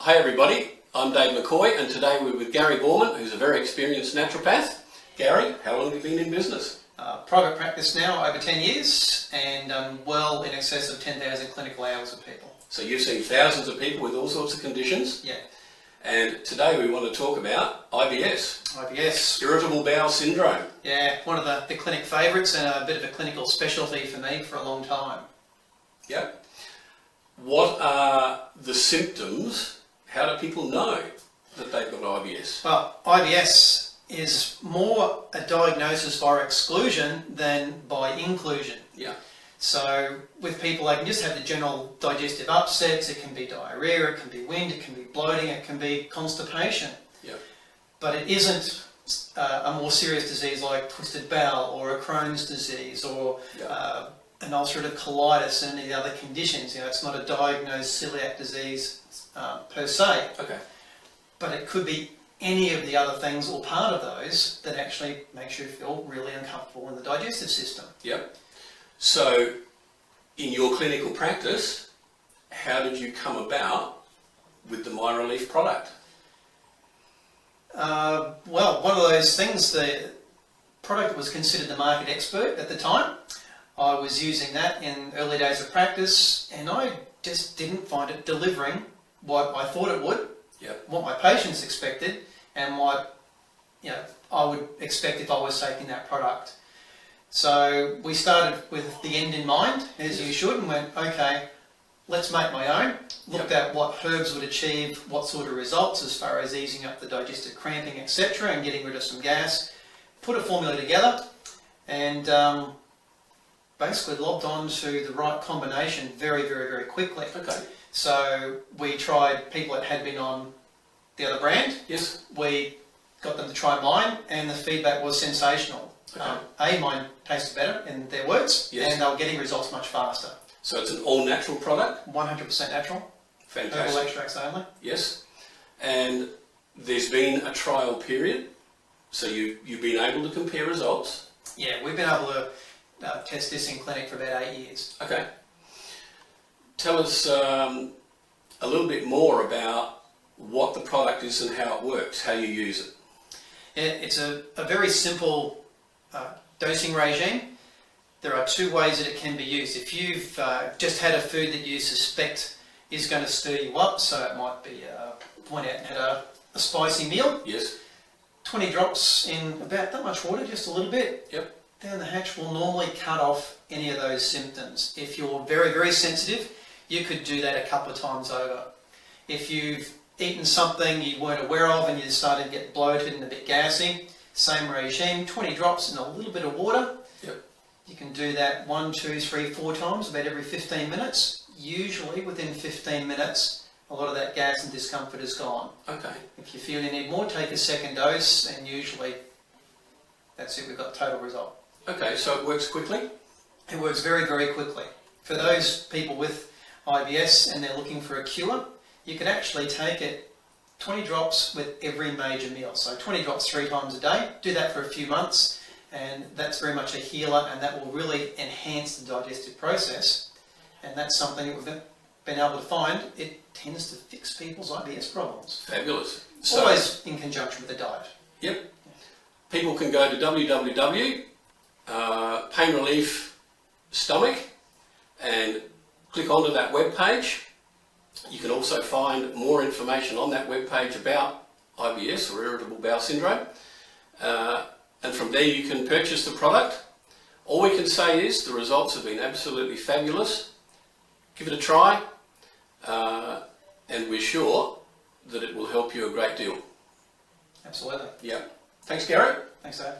Hi everybody, I'm Dave McCoy and today we're with Gary Borman, who's a very experienced naturopath. Gary, how long have you been in business? Private practice now over 10 years and well in excess of 10,000 clinical hours with people. So you've seen thousands of people with all sorts of conditions. Yeah. And today we want to talk about IBS. IBS. Irritable Bowel Syndrome. Yeah, one of the clinic favourites and a bit of a clinical specialty for me for a long time. Yep. What are the symptoms? How do people know that they've got IBS? Well, IBS is more a diagnosis by exclusion than by inclusion. Yeah. So with people, they can just have the general digestive upsets. It can be diarrhea, it can be wind, it can be bloating, it can be constipation. Yeah. But it isn't a more serious disease like twisted bowel or a Crohn's disease or an ulcerative colitis and any other conditions. You know, it's not a diagnosed celiac disease per se. Okay. But it could be any of the other things or part of those that actually makes you feel really uncomfortable in the digestive system. Yep. So, in your clinical practice, how did you come about with the MyRelief product? Well, one of those things, the product was considered the market expert at the time. I was using that in early days of practice and I just didn't find it delivering what I thought it would, what my patients expected and what I would expect if I was taking that product. So we started with the end in mind, as you should, and went, okay, let's make my own. Looked at what herbs would achieve, what sort of results as far as easing up the digestive cramping, etc., and getting rid of some gas. Put a formula together and basically logged on to the right combination very, very, very quickly. Okay. So we tried people that had been on the other brand. Yes. We got them to try mine and the feedback was sensational. Okay. Mine tasted better in their words, and they were getting results much faster. So it's an all-natural product? 100% natural. Fantastic. Herbal extracts only. Yes. And there's been a trial period, so you've been able to compare results? Yeah, we've been able to test this in clinic for about 8 years. Okay. Tell us a little bit more about what the product is and how it works, how you use it. Yeah, it's a very simple dosing regime. There are 2 ways that it can be used. If you've just had a food that you suspect is going to stir you up, so it might be went out and had a spicy meal. Yes. 20 drops in about that much water, just a little bit. Yep. Down the hatch will normally cut off any of those symptoms. If you're very, very sensitive, you could do that a couple of times over. If you've eaten something you weren't aware of and you started to get bloated and a bit gassy, same regime, 20 drops in a little bit of water. Yep. You can do that 1, 2, 3, 4 times, about every 15 minutes. Usually within 15 minutes, a lot of that gas and discomfort is gone. Okay. If you feel you need more, take a second dose and usually that's it, we've got total result. Okay, so it works quickly? It works very, very quickly. For those people with IBS and they're looking for a cure, you could actually take it 20 drops with every major meal. So 20 drops 3 times a day. Do that for a few months and that's very much a healer and that will really enhance the digestive process. And that's something that we've been able to find. It tends to fix people's IBS problems. Fabulous. So, always in conjunction with the diet. Yep. People can go to Pain Relief Stomach and click onto that web page. You can also find more information on that web page about IBS or Irritable Bowel Syndrome. And from there you can purchase the product. All we can say is the results have been absolutely fabulous. Give it a try and we're sure that it will help you a great deal. Absolutely. Yeah. Thanks, Gary. Thanks, Dave.